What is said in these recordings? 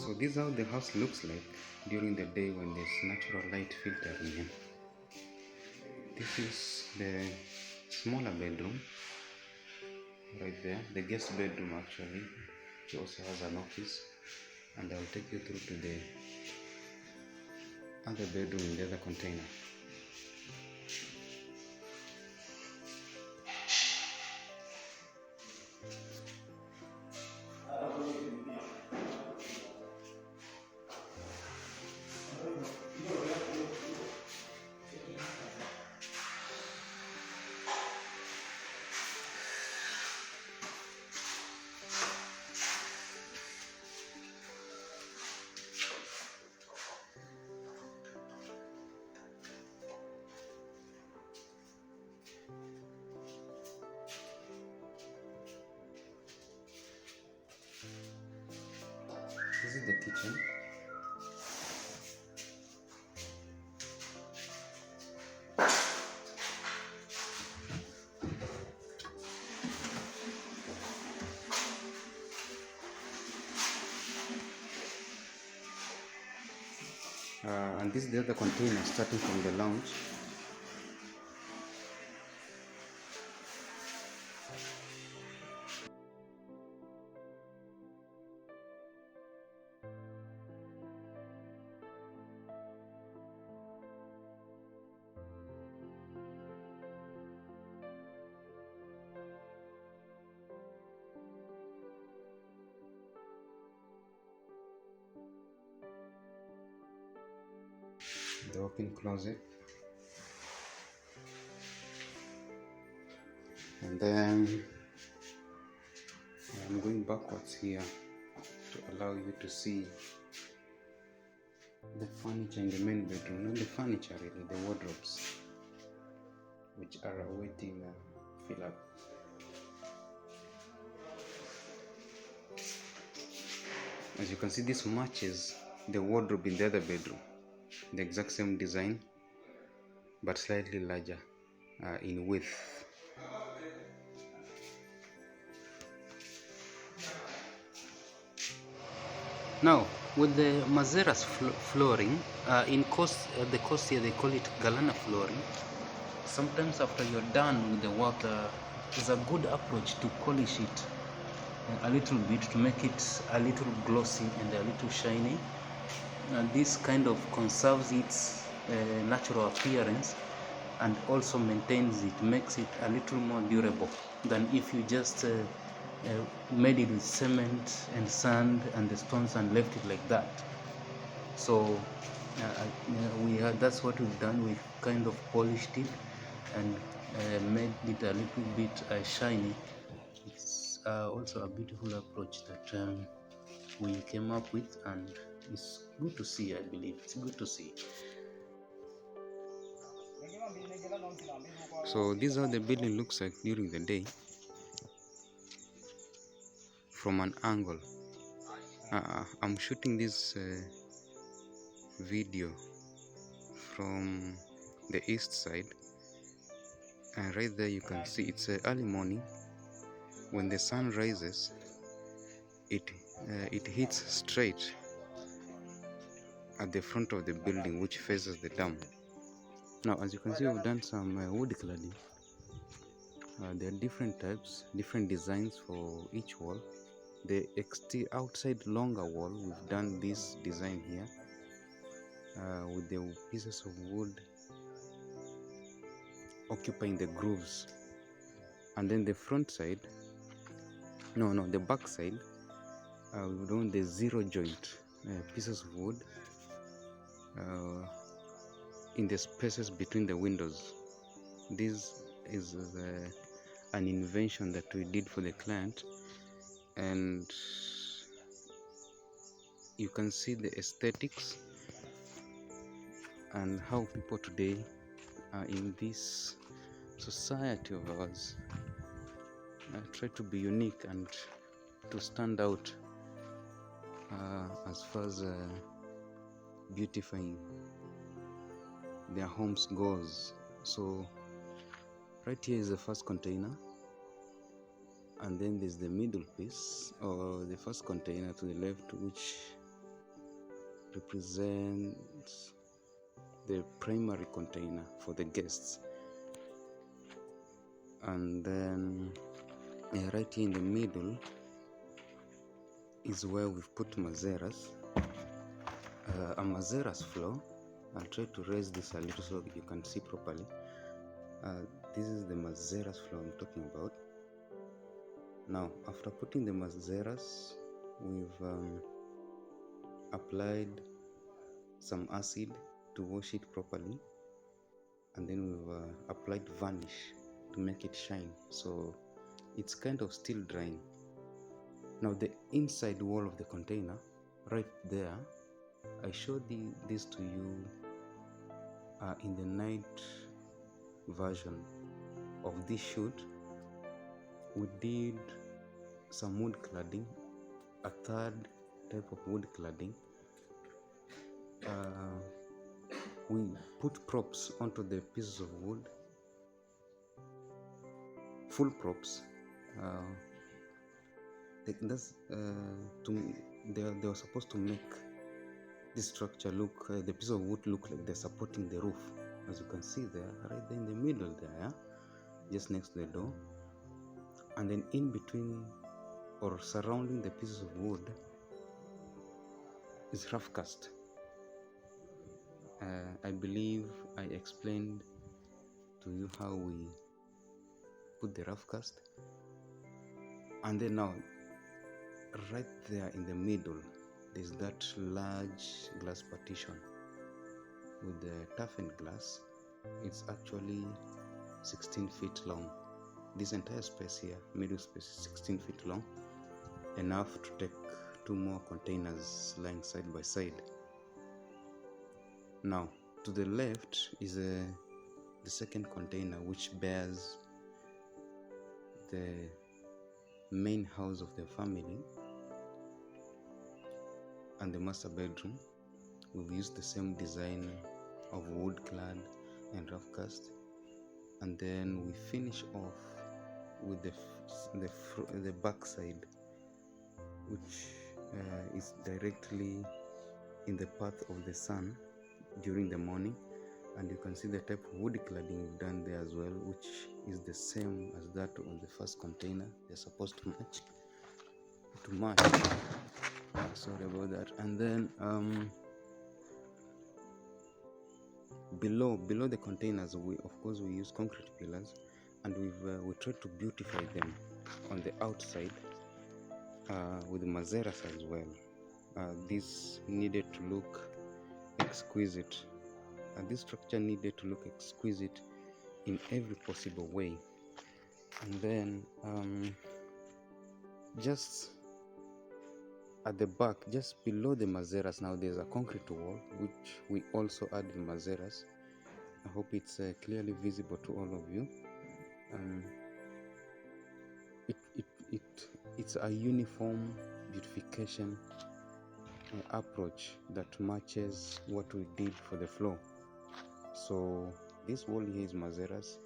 So this is how the house looks like during the day when there's natural light filtering in. This is the smaller bedroom right there, the guest bedroom actually. It also has an office, and I'll take you through to the other bedroom in the other container. This is the kitchen. And this is the other container starting from the lounge. The open closet, and then I'm going backwards here to allow you to see the furniture in the main bedroom. Not the furniture really, the wardrobes, which are awaiting fill up. As you can see, this matches the wardrobe in the other bedroom, the exact same design but slightly larger in width. Now with the Mazeras flooring, in the coast here they call it Galana flooring. Sometimes after you're done with the work, it's a good approach to polish it a little bit to make it a little glossy and a little shiny. This kind of conserves its natural appearance and also maintains it, makes it a little more durable than if you just made it with cement and sand and the stones and left it like that. So that's what we've done. We've kind of polished it and made it a little bit shiny. It's also a beautiful approach that we came up with, and it's good to see. I believe it's good to see. So this is how the building looks like during the day from an angle. I'm shooting this video from the east side, and right there you can see it's early morning. When the sun rises, it hits straight at the front of the building, which faces the dam. Now, as you can see, we've done some wood cladding. There are different types, different designs for each wall. The outside longer wall, we've done this design here with the pieces of wood occupying the grooves, and then the front side, the back side, we've done the zero joint pieces of wood in the spaces between the windows. This is an invention that we did for the client, and you can see the aesthetics and how people today in this society of ours try to be unique and to stand out as far as beautifying their homes goes. So right here is the first container, and then there's the middle piece, or the first container to the left, which represents the primary container for the guests, and then right here in the middle is where we've put mazeras, a mazeras floor. I'll try to raise this a little so you can see properly. This is the mazeras floor I'm talking about. Now, after putting the mazeras, we've applied some acid to wash it properly, and then we've applied varnish to make it shine, so it's kind of still drying. Now the inside wall of the container, right there, I showed this to you in the night version of this shoot. We did some wood cladding, a third type of wood cladding. We put props onto the pieces of wood, full props. They were supposed to make this structure look, the piece of wood look like they're supporting the roof, as you can see there, right there in the middle there, yeah? Just next to the door. And then in between or surrounding the pieces of wood is rough cast. I believe I explained to you how we put the rough cast. And then now, right there in the middle, there's that large glass partition with the toughened glass. It's actually 16 feet long. This entire space here, middle space, is 16 feet long, enough to take 2 more containers lying side by side. Now, to the left is the second container, which bears the main house of the family and the master bedroom. We've used the same design of wood clad and rough cast, and then we finish off with the back side, which is directly in the path of the sun during the morning. And you can see the type of wood cladding we've done there as well, which is the same as that on the first container. They're supposed to match. Sorry about that. And then below the containers, we use concrete pillars, and we tried to beautify them on the outside with mazeras as well. This needed to look exquisite. This structure needed to look exquisite in every possible way. And then just at the back, just below the mazeras, now there's a concrete wall which we also added mazeras. I hope it's clearly visible to all of you. It's a uniform beautification approach that matches what we did for the floor. So this wall here is mazeras,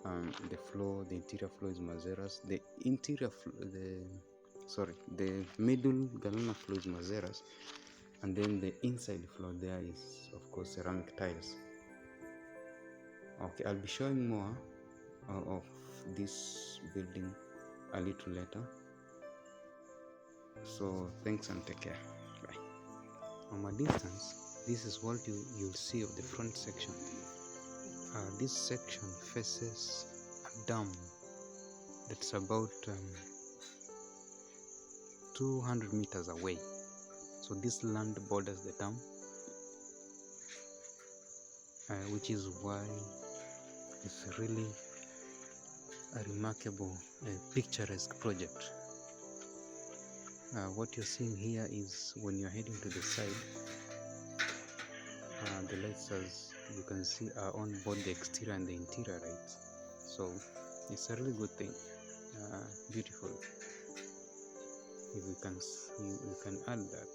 the interior floor is mazeras, the middle galana floor is mazeras, and then the inside floor there is of course ceramic tiles. Okay, I'll be showing more of this building a little later. So thanks and take care. Bye. From a distance, this is what you'll see of the front section. This section faces a dam that's about 200 meters away. So this land borders the dam, which is why it's really a remarkable, picturesque project. What you're seeing here is when you're heading to the side, the lights, as you can see, are on both the exterior and the interior lights. So it's a really good thing, beautiful. If you can add that.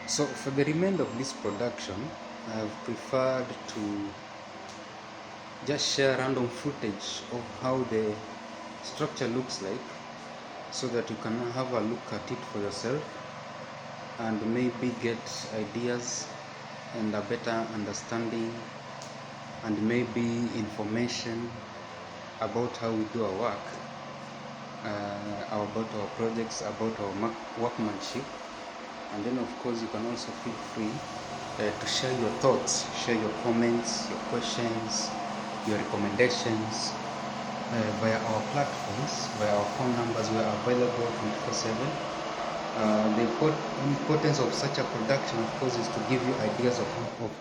So for the remainder of this production, I've preferred to just share random footage of how the structure looks like, so that you can have a look at it for yourself. and maybe get ideas and a better understanding and maybe information about how we do our work, about our projects, about our workmanship. And then of course you can also feel free to share your thoughts, share your comments, your questions, your recommendations via our platforms, via our phone numbers. We are available 24/7. The importance of such a production, of course, is to give you ideas of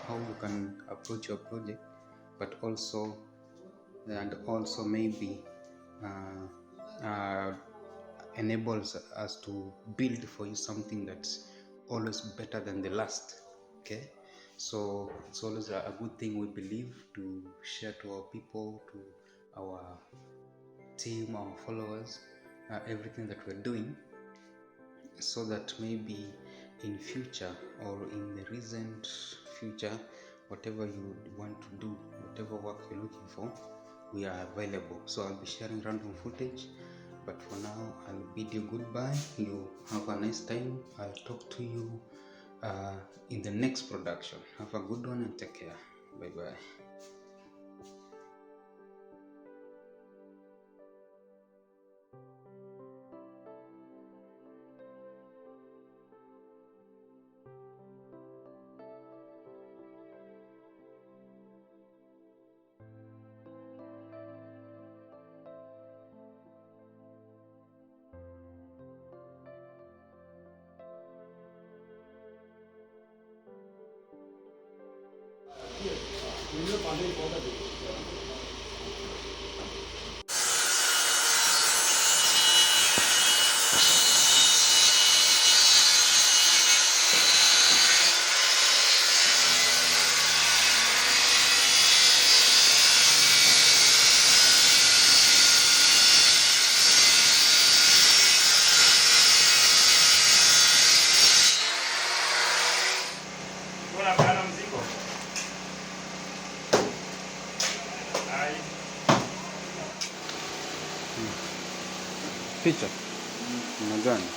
how you can approach your project, but also maybe enables us to build for you something that's always better than the last. Okay, so it's always a good thing, we believe, to share to our people, to our team, our followers, everything that we're doing, so that maybe in future or in the recent future, whatever you want to do, whatever work you're looking for, we are available. So I'll be sharing random footage, but for now I'll bid you goodbye. You have a nice time. I'll talk to you in the next production. Have a good one and take care. Bye bye. Picha na gani?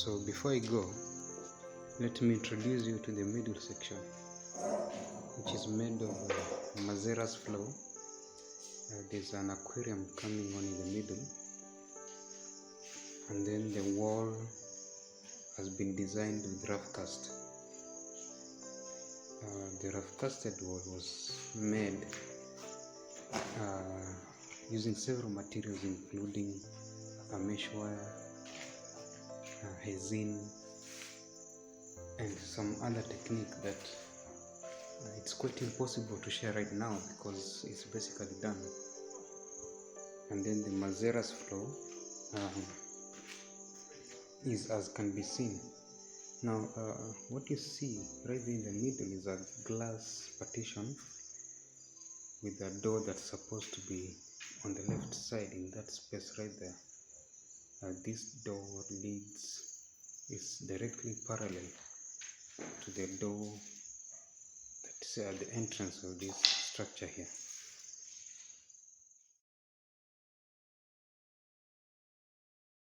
So before I go, let me introduce you to the middle section, which is made of Mazera's floor. There's an aquarium coming on in the middle, and then the wall has been designed with rough cast. The rough casted wall was made using several materials, including a mesh wire, resin, and some other technique that it's quite impossible to share right now because it's basically done. And then the Mazera's floor is as can be seen. Now what you see right there in the middle is a glass partition with a door that's supposed to be on the left side in that space right there. This door is directly parallel to the door that's at the entrance of this structure here.